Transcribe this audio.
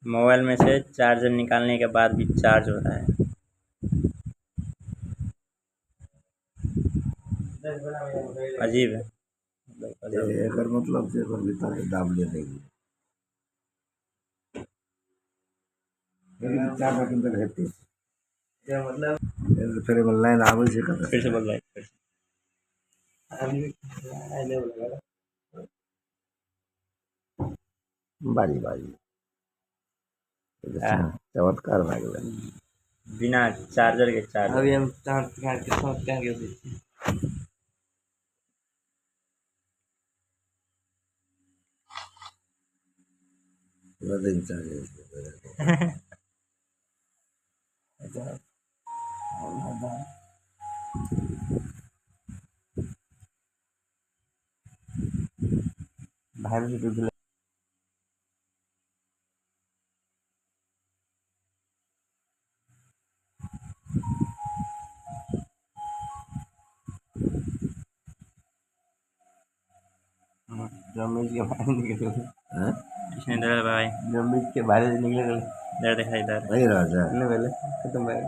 Mobile में से charger निकालने के बाद भी चार्ज हो रहा है। अजीब है। एकर मतलब से एकर भीतर के दाब ले लेगी, लेकिन 4 घंटे तक रहती है। क्या मतलब फिर लाइन आवे से कत फिर से बोल रहा है, फिर से। बारी बारी चमत्कार भए गेलै। बिना चार्जर के चार्ज। अभी हम चार्ज करके सब क्या कर देते पूरा दिन चाहिए भाई भी दूध जमीन के बाहर निकले हैं किसने दर्द भाई? जमीन के बाहर निकले दर्द है इधर। वही रह जाए पहले खत्म है।